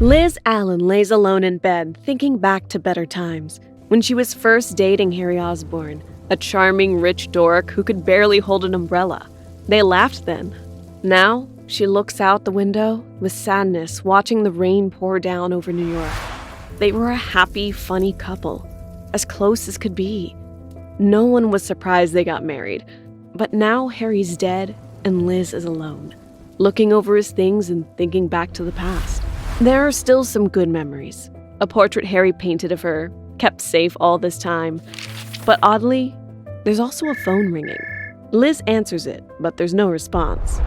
Liz Allan lays alone in bed, thinking back to better times, when she was first dating Harry Osborn, a charming, rich dork who could barely hold an umbrella. They laughed then. Now, she looks out the window with sadness, watching the rain pour down over New York. They were a happy, funny couple, as close as could be. No one was surprised they got married, but now Harry's dead and Liz is alone, looking over his things and thinking back to the past. There are still some good memories. A portrait Harry painted of her, kept safe all this time. But oddly, there's also a phone ringing. Liz answers it, but there's no response.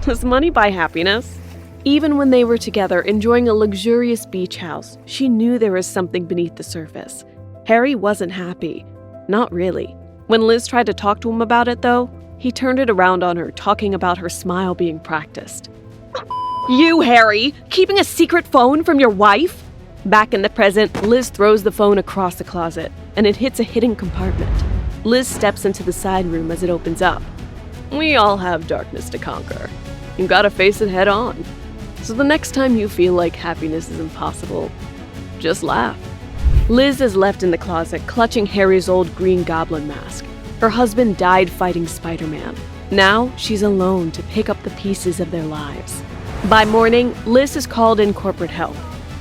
Does money buy happiness? Even when they were together enjoying a luxurious beach house, she knew there was something beneath the surface. Harry wasn't happy. Not really. When Liz tried to talk to him about it, though, he turned it around on her, talking about her smile being practiced. You, Harry, keeping a secret phone from your wife? Back in the present, Liz throws the phone across the closet, and it hits a hidden compartment. Liz steps into the side room as it opens up. We all have darkness to conquer. You gotta face it head on. So the next time you feel like happiness is impossible, just laugh. Liz is left in the closet, clutching Harry's old Green Goblin mask. Her husband died fighting Spider-Man. Now she's alone to pick up the pieces of their lives. By morning, Liz is called in corporate help.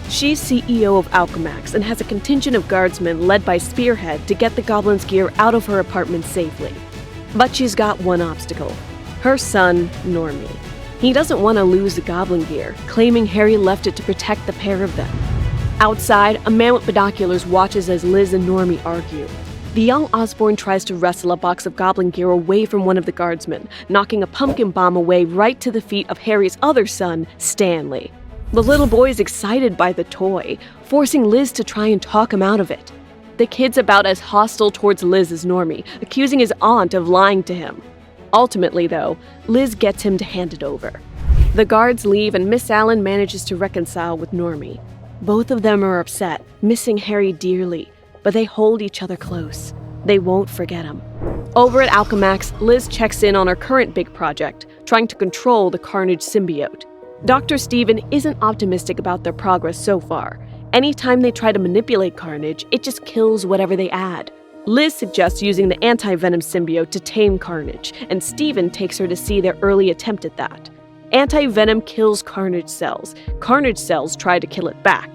She's CEO of Alchemax and has a contingent of guardsmen led by Spearhead to get the Goblin's gear out of her apartment safely. But she's got one obstacle. Her son, Normie. He doesn't want to lose the Goblin gear, claiming Harry left it to protect the pair of them. Outside, a man with binoculars watches as Liz and Normie argue. The young Osborn tries to wrestle a box of Goblin gear away from one of the guardsmen, knocking a pumpkin bomb away right to the feet of Harry's other son, Stanley. The little boy is excited by the toy, forcing Liz to try and talk him out of it. The kid's about as hostile towards Liz as Normie, accusing his aunt of lying to him. Ultimately, though, Liz gets him to hand it over. The guards leave and Miss Allan manages to reconcile with Normie. Both of them are upset, missing Harry dearly, but they hold each other close. They won't forget him. Over at Alchemax, Liz checks in on her current big project, trying to control the Carnage symbiote. Dr. Stephen isn't optimistic about their progress so far. Anytime they try to manipulate Carnage, it just kills whatever they add. Liz suggests using the anti-venom symbiote to tame Carnage, and Stephen takes her to see their early attempt at that. Anti-venom kills Carnage cells. Carnage cells try to kill it back.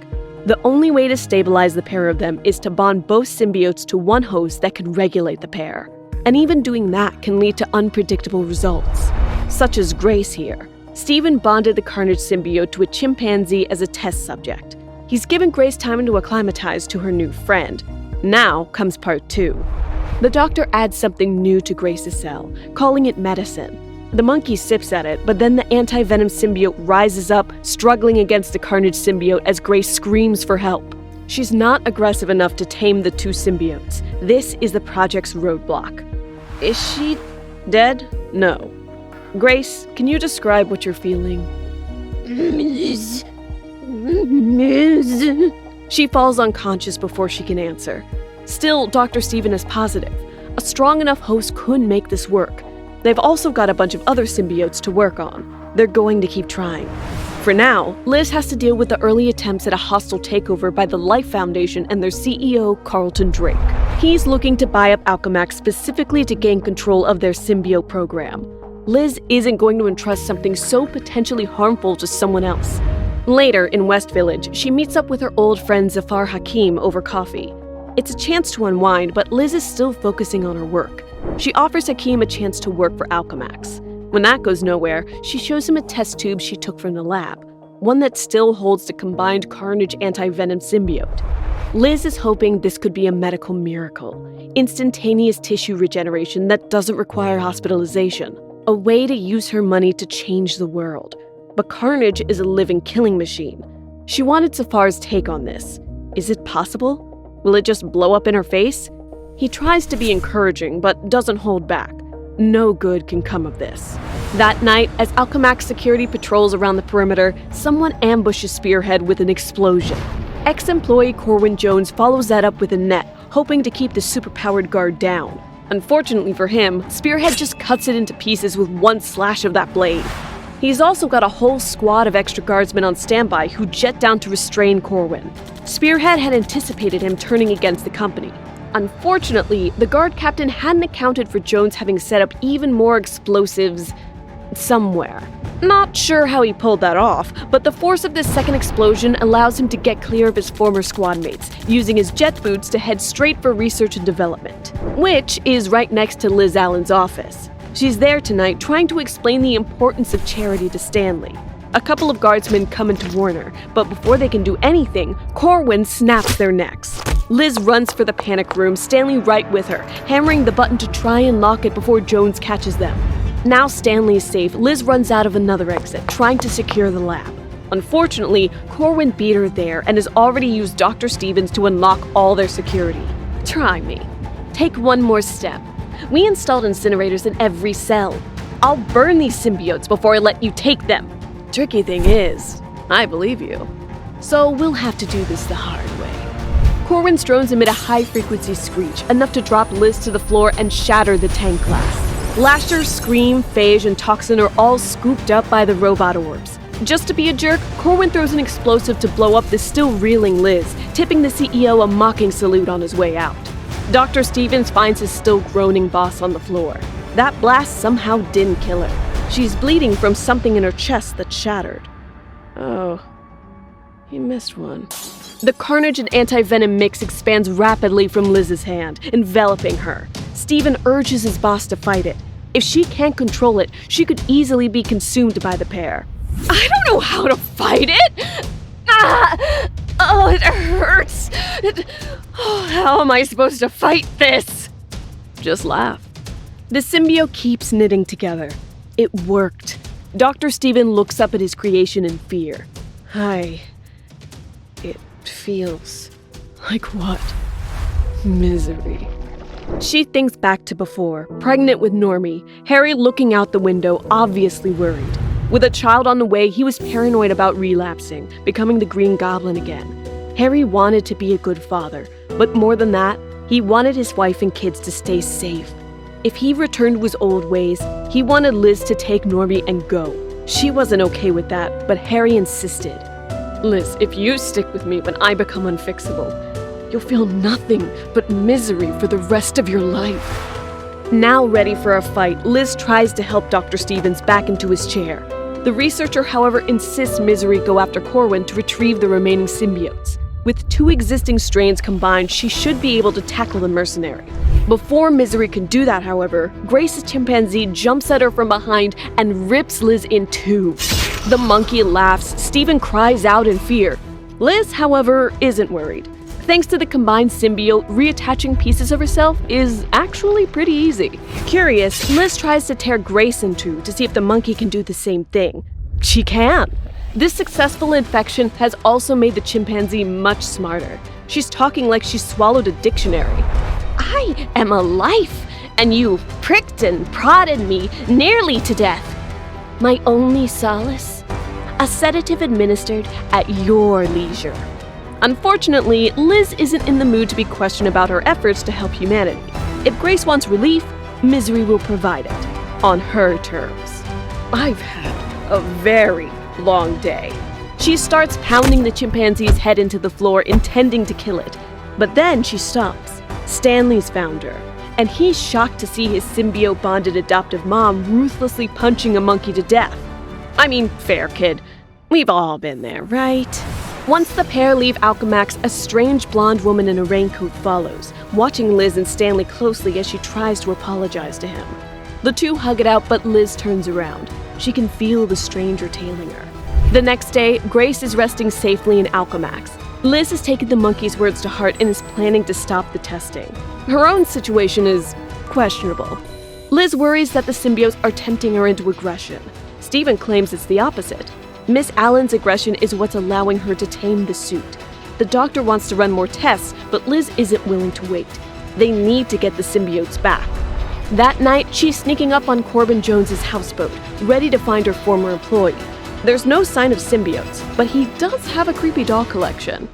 The only way to stabilize the pair of them is to bond both symbiotes to one host that can regulate the pair. And even doing that can lead to unpredictable results, such as Grace here. Stephen bonded the Carnage symbiote to a chimpanzee as a test subject. He's given Grace time to acclimatize to her new friend. Now comes part 2. The doctor adds something new to Grace's cell, calling it medicine. The monkey sips at it, but then the anti-venom symbiote rises up, struggling against the Carnage symbiote as Grace screams for help. She's not aggressive enough to tame the two symbiotes. This is the project's roadblock. Is she dead? No. Grace, can you describe what you're feeling? She falls unconscious before she can answer. Still, Dr. Stephen is positive. A strong enough host could make this work. They've also got a bunch of other symbiotes to work on. They're going to keep trying. For now, Liz has to deal with the early attempts at a hostile takeover by the Life Foundation and their CEO, Carlton Drake. He's looking to buy up Alchemax specifically to gain control of their symbiote program. Liz isn't going to entrust something so potentially harmful to someone else. Later, in West Village, she meets up with her old friend Zafar Hakim over coffee. It's a chance to unwind, but Liz is still focusing on her work. She offers Hakim a chance to work for Alchemax. When that goes nowhere, she shows him a test tube she took from the lab, one that still holds the combined Carnage anti-venom symbiote. Liz is hoping this could be a medical miracle, instantaneous tissue regeneration that doesn't require hospitalization, a way to use her money to change the world. But Carnage is a living killing machine. She wanted Zafar's take on this. Is it possible? Will it just blow up in her face? He tries to be encouraging, but doesn't hold back. No good can come of this. That night, as Alchemax security patrols around the perimeter, someone ambushes Spearhead with an explosion. Ex-employee Corwin Jones follows that up with a net, hoping to keep the superpowered guard down. Unfortunately for him, Spearhead just cuts it into pieces with one slash of that blade. He's also got a whole squad of extra guardsmen on standby who jet down to restrain Corwin. Spearhead had anticipated him turning against the company. Unfortunately, the guard captain hadn't accounted for Jones having set up even more explosives somewhere. Not sure how he pulled that off, but the force of this second explosion allows him to get clear of his former squad mates, using his jet boots to head straight for research and development, which is right next to Liz Allan's office. She's there tonight trying to explain the importance of charity to Stanley. A couple of guardsmen come in to warn her, but before they can do anything, Corwin snaps their necks. Liz runs for the panic room, Stanley right with her, hammering the button to try and lock it before Jones catches them. Now Stanley is safe, Liz runs out of another exit, trying to secure the lab. Unfortunately, Corwin beat her there and has already used Dr. Stevens to unlock all their security. Try me. Take one more step. We installed incinerators in every cell. I'll burn these symbiotes before I let you take them. Tricky thing is, I believe you. So we'll have to do this the hard way. Corwin's drones emit a high-frequency screech, enough to drop Liz to the floor and shatter the tank glass. Lasher, Scream, Phage, and Toxin are all scooped up by the robot orbs. Just to be a jerk, Corwin throws an explosive to blow up the still reeling Liz, tipping the CEO a mocking salute on his way out. Dr. Stevens finds his still groaning boss on the floor. That blast somehow didn't kill her. She's bleeding from something in her chest that shattered. Oh, he missed one. The carnage and anti-venom mix expands rapidly from Liz's hand, enveloping her. Steven urges his boss to fight it. If she can't control it, she could easily be consumed by the pair. I don't know how to fight it! Ah! Oh, it hurts! How am I supposed to fight this? Just laugh. The symbiote keeps knitting together. It worked. Dr. Steven looks up at his creation in fear. It feels like what? Misery. She thinks back to before, pregnant with Normie, Harry looking out the window, obviously worried. With a child on the way, he was paranoid about relapsing, becoming the Green Goblin again. Harry wanted to be a good father, but more than that, he wanted his wife and kids to stay safe. If he returned to his old ways, he wanted Liz to take Normie and go. She wasn't okay with that, but Harry insisted. Liz, if you stick with me when I become unfixable, you'll feel nothing but misery for the rest of your life. Now ready for a fight, Liz tries to help Dr. Stevens back into his chair. The researcher, however, insists Misery go after Corwin to retrieve the remaining symbiotes. With two existing strains combined, she should be able to tackle the mercenary. Before Misery can do that, however, Grace's chimpanzee jumps at her from behind and rips Liz in two. The monkey laughs, Steven cries out in fear. Liz, however, isn't worried. Thanks to the combined symbiote, reattaching pieces of herself is actually pretty easy. Curious, Liz tries to tear Grace in two to see if the monkey can do the same thing. She can. This successful infection has also made the chimpanzee much smarter. She's talking like she swallowed a dictionary. I am a life, and you've pricked and prodded me nearly to death. My only solace? A sedative administered at your leisure. Unfortunately, Liz isn't in the mood to be questioned about her efforts to help humanity. If Grace wants relief, Misery will provide it, on her terms. I've had a very long day. She starts pounding the chimpanzee's head into the floor, intending to kill it. But then she stops. Stanley's found her, and he's shocked to see his symbiote-bonded adoptive mom ruthlessly punching a monkey to death. I mean, fair, kid. We've all been there, right? Once the pair leave Alchemax, a strange blonde woman in a raincoat follows, watching Liz and Stanley closely as she tries to apologize to him. The two hug it out, but Liz turns around. She can feel the stranger tailing her. The next day, Grace is resting safely in Alchemax. Liz has taken the monkey's words to heart and is planning to stop the testing. Her own situation is questionable. Liz worries that the symbiotes are tempting her into aggression. Steven claims it's the opposite. Miss Allan's aggression is what's allowing her to tame the suit. The doctor wants to run more tests, but Liz isn't willing to wait. They need to get the symbiotes back. That night, she's sneaking up on Corbin Jones's houseboat, ready to find her former employee. There's no sign of symbiotes, but he does have a creepy doll collection.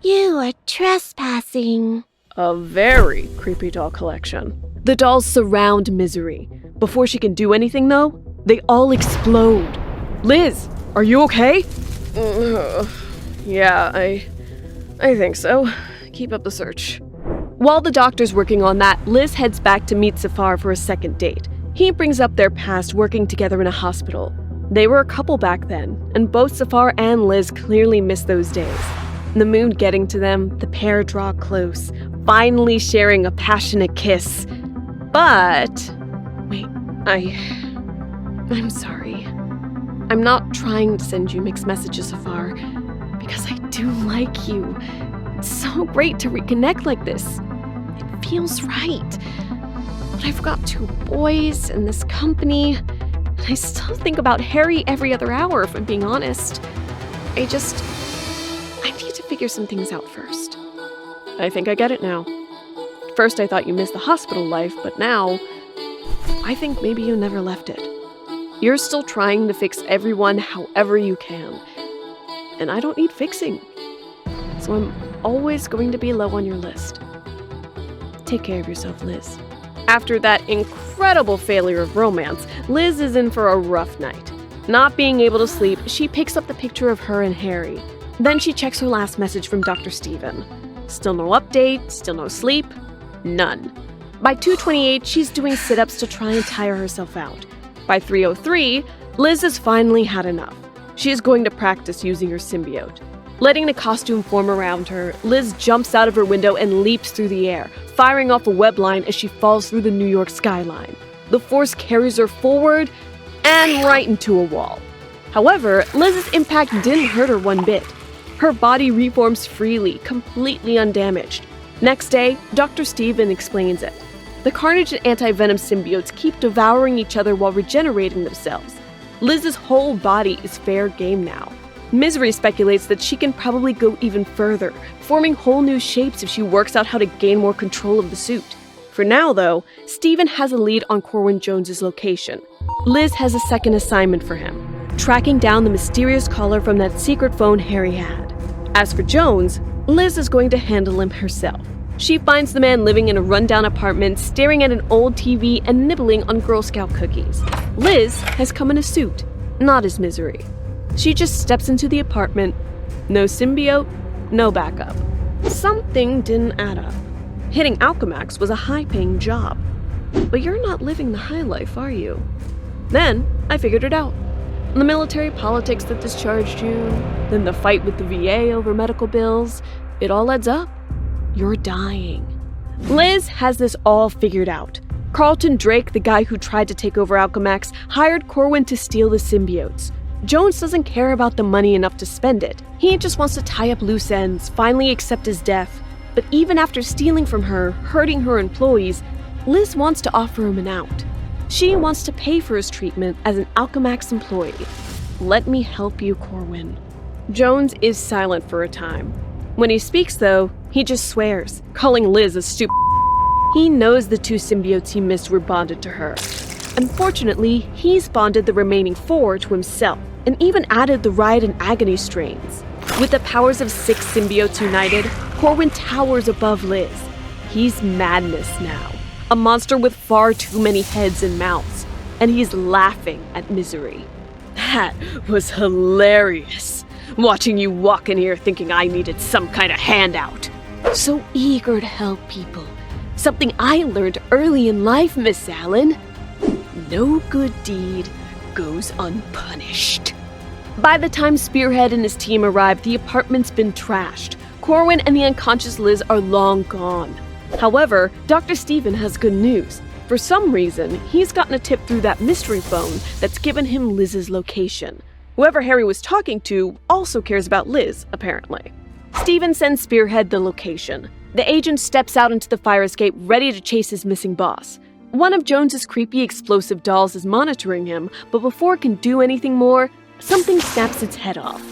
You are trespassing. A very creepy doll collection. The dolls surround Misery. Before she can do anything, though, they all explode. Liz, are you okay? Yeah, I think so. Keep up the search. While the doctor's working on that, Liz heads back to meet Safar for a second date. He brings up their past working together in a hospital. They were a couple back then, and both Safar and Liz clearly miss those days. The mood getting to them, the pair draw close, finally sharing a passionate kiss. But... wait, I'm sorry. I'm not trying to send you mixed messages, Safar, because I do like you. It's so great to reconnect like this. It feels right. But I've got 2 boys and this company, and I still think about Harry every other hour, if I'm being honest. I need to figure some things out first. I think I get it now. First I thought you missed the hospital life, but now, I think maybe you never left it. You're still trying to fix everyone however you can. And I don't need fixing. So I'm always going to be low on your list. Take care of yourself, Liz. After that incredible failure of romance, Liz is in for a rough night. Not being able to sleep, she picks up the picture of her and Harry. Then she checks her last message from Dr. Stephen. Still no update, still no sleep, none. By 2:28, she's doing sit-ups to try and tire herself out. By 3:03, Liz has finally had enough. She is going to practice using her symbiote. Letting the costume form around her, Liz jumps out of her window and leaps through the air, firing off a web line as she falls through the New York skyline. The force carries her forward and right into a wall. However, Liz's impact didn't hurt her one bit. Her body reforms freely, completely undamaged. Next day, Dr. Stephen explains it. The Carnage and Anti-Venom symbiotes keep devouring each other while regenerating themselves. Liz's whole body is fair game now. Misery speculates that she can probably go even further, forming whole new shapes if she works out how to gain more control of the suit. For now, though, Stephen has a lead on Corwin Jones's location. Liz has a second assignment for him, tracking down the mysterious caller from that secret phone Harry had. As for Jones, Liz is going to handle him herself. She finds the man living in a rundown apartment, staring at an old TV and nibbling on Girl Scout cookies. Liz has come in a suit, not as Misery. She just steps into the apartment. No symbiote, no backup. Something didn't add up. Hitting Alchemax was a high-paying job. But you're not living the high life, are you? Then, I figured it out. The military politics that discharged you, then the fight with the VA over medical bills, it all adds up. You're dying. Liz has this all figured out. Carlton Drake, the guy who tried to take over Alchemax, hired Corwin to steal the symbiotes. Jones doesn't care about the money enough to spend it. He just wants to tie up loose ends, finally accept his death. But even after stealing from her, hurting her employees, Liz wants to offer him an out. She wants to pay for his treatment as an Alchemax employee. Let me help you, Corwin. Jones is silent for a time. When he speaks, though, he just swears, calling Liz a stupid. He knows the 2 symbiotes he missed were bonded to her. Unfortunately, he's bonded the remaining 4 to himself, and even added the Riot and Agony strains. With the powers of 6 symbiotes united, Corwin towers above Liz. He's madness now, a monster with far too many heads and mouths, and he's laughing at Misery. That was hilarious, watching you walk in here thinking I needed some kind of handout. So eager to help people. Something I learned early in life, Miss Allan. No good deed goes unpunished. By the time Spearhead and his team arrive, the apartment's been trashed. Corwin and the unconscious Liz are long gone. However, Dr. Stephen has good news. For some reason, he's gotten a tip through that mystery phone that's given him Liz's location. Whoever Harry was talking to also cares about Liz, apparently. Stephen sends Spearhead the location. The agent steps out into the fire escape, ready to chase his missing boss. One of Jones's creepy explosive dolls is monitoring him, but before it can do anything more, something snaps its head off.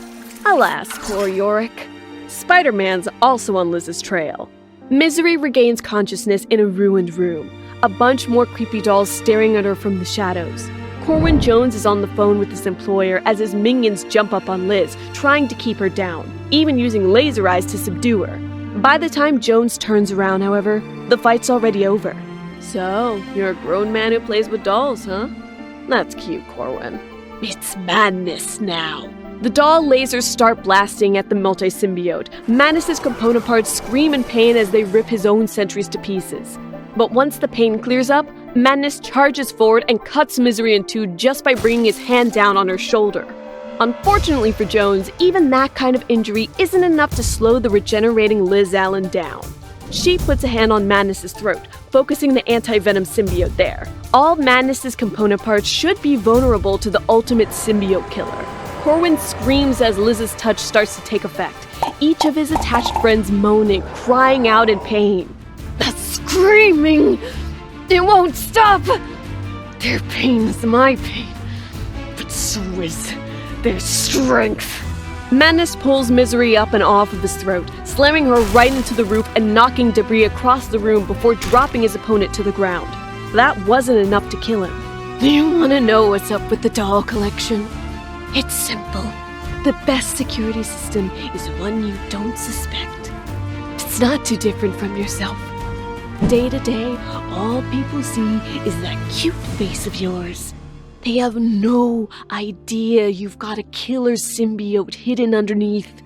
Alas, poor Yorick. Spider-Man's also on Liz's trail. Misery regains consciousness in a ruined room. A bunch more creepy dolls staring at her from the shadows. Corwin Jones is on the phone with his employer as his minions jump up on Liz, trying to keep her down, even using laser eyes to subdue her. By the time Jones turns around, however, the fight's already over. So, you're a grown man who plays with dolls, huh? That's cute, Corwin. It's madness now. The doll lasers start blasting at the multi-symbiote. Madness's component parts scream in pain as they rip his own sentries to pieces. But once the pain clears up, Madness charges forward and cuts Misery in two just by bringing his hand down on her shoulder. Unfortunately for Jones, even that kind of injury isn't enough to slow the regenerating Liz Allan down. She puts a hand on Madness's throat, focusing the anti-venom symbiote there. All Madness's component parts should be vulnerable to the ultimate symbiote killer. Corwin screams as Liz's touch starts to take effect, each of his attached friends moaning, crying out in pain. The screaming! It won't stop! Their pain is my pain, but so is their strength. Madness pulls Misery up and off of his throat, slamming her right into the roof and knocking debris across the room before dropping his opponent to the ground. That wasn't enough to kill him. Do you want to know what's up with the doll collection? It's simple. The best security system is one you don't suspect. It's not too different from yourself. Day to day, all people see is that cute face of yours. They have no idea you've got a killer symbiote hidden underneath.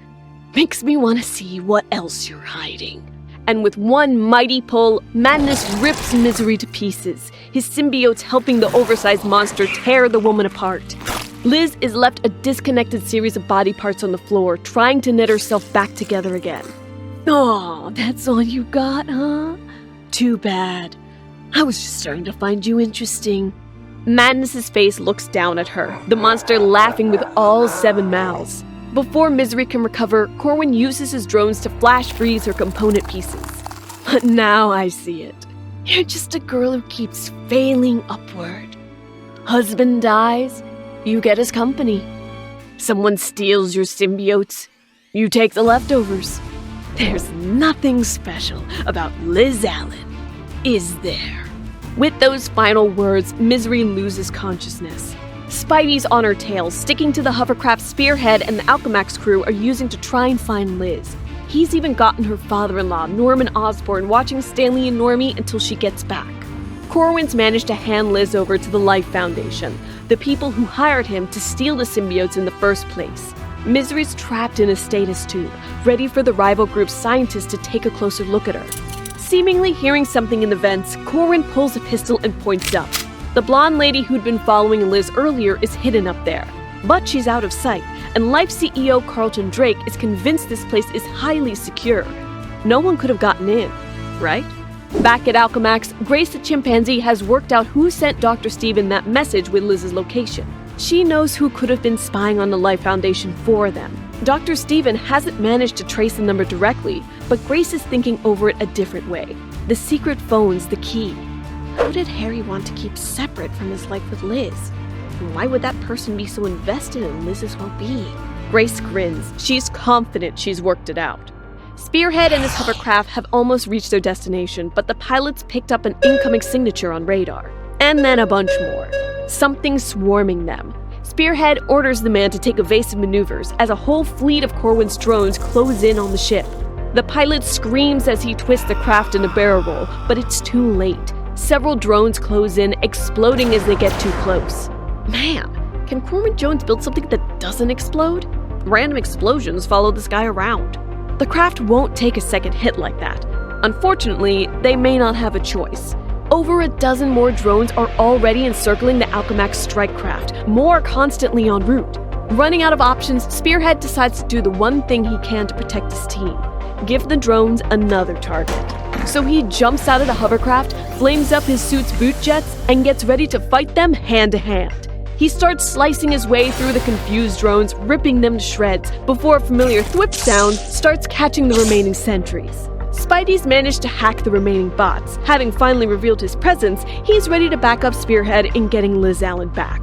Makes me want to see what else you're hiding. And with one mighty pull, Madness rips Misery to pieces, his symbiotes helping the oversized monster tear the woman apart. Liz is left a disconnected series of body parts on the floor, trying to knit herself back together again. Aw, that's all you got, huh? Too bad. I was just starting to find you interesting. Madness's face looks down at her, the monster laughing with all 7 mouths. Before Misery can recover, Corwin uses his drones to flash freeze her component pieces. But now I see it. You're just a girl who keeps failing upward. Husband dies, you get his company. Someone steals your symbiotes, you take the leftovers. There's nothing special about Liz Allan, is there? With those final words, Misery loses consciousness. Spidey's on her tail, sticking to the hovercraft Spearhead and the Alchemax crew are using to try and find Liz. He's even gotten her father-in-law, Normie Osborn, watching Stanley and Normie until she gets back. Corwin's managed to hand Liz over to the Life Foundation, the people who hired him to steal the symbiotes in the first place. Misery's trapped in a status tube, ready for the rival group's scientists to take a closer look at her. Seemingly hearing something in the vents, Corwin pulls a pistol and points up. The blonde lady who'd been following Liz earlier is hidden up there, but she's out of sight, and Life CEO Carlton Drake is convinced this place is highly secure. No one could have gotten in, right? Back at Alchemax, Grace the chimpanzee has worked out who sent Dr. Steven that message with Liz's location. She knows who could have been spying on the Life Foundation for them. Dr. Steven hasn't managed to trace the number directly, but Grace is thinking over it a different way. The secret phone's the key. Who did Harry want to keep separate from his life with Liz? And why would that person be so invested in Liz's well-being? Grace grins. She's confident she's worked it out. Spearhead and his hovercraft have almost reached their destination, but the pilots picked up an incoming signature on radar. And then a bunch more. Something swarming them. Spearhead orders the man to take evasive maneuvers as a whole fleet of Corwin's drones close in on the ship. The pilot screams as he twists the craft in a barrel roll, but it's too late. Several drones close in, exploding as they get too close. Man, can Corwin Jones build something that doesn't explode? Random explosions follow this guy around. The craft won't take a second hit like that. Unfortunately, they may not have a choice. Over a dozen more drones are already encircling the Alchemax strike craft, more constantly en route. Running out of options, Spearhead decides to do the one thing he can to protect his team. Give the drones another target. So he jumps out of the hovercraft, flames up his suit's boot jets, and gets ready to fight them hand to hand. He starts slicing his way through the confused drones, ripping them to shreds, before a familiar thwip sound starts catching the remaining sentries. Spidey's managed to hack the remaining bots. Having finally revealed his presence, he's ready to back up Spearhead in getting Liz Allan back.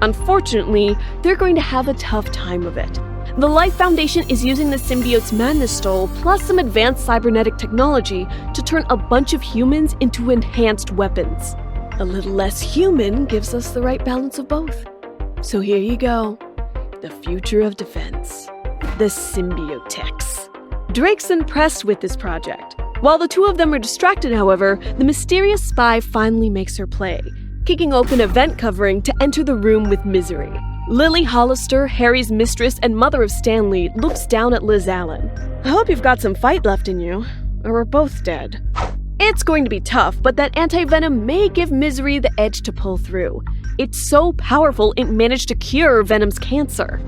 Unfortunately, they're going to have a tough time of it. The Life Foundation is using the symbiote's madness stole plus some advanced cybernetic technology to turn a bunch of humans into enhanced weapons. A little less human gives us the right balance of both. So here you go. The future of defense. The Symbiotes. Drake's impressed with this project. While the two of them are distracted, however, the mysterious spy finally makes her play, kicking open a vent covering to enter the room with Misery. Lily Hollister, Harry's mistress and mother of Stanley, looks down at Liz Allan. I hope you've got some fight left in you, or we're both dead. It's going to be tough, but that anti-venom may give Misery the edge to pull through. It's so powerful it managed to cure Venom's cancer.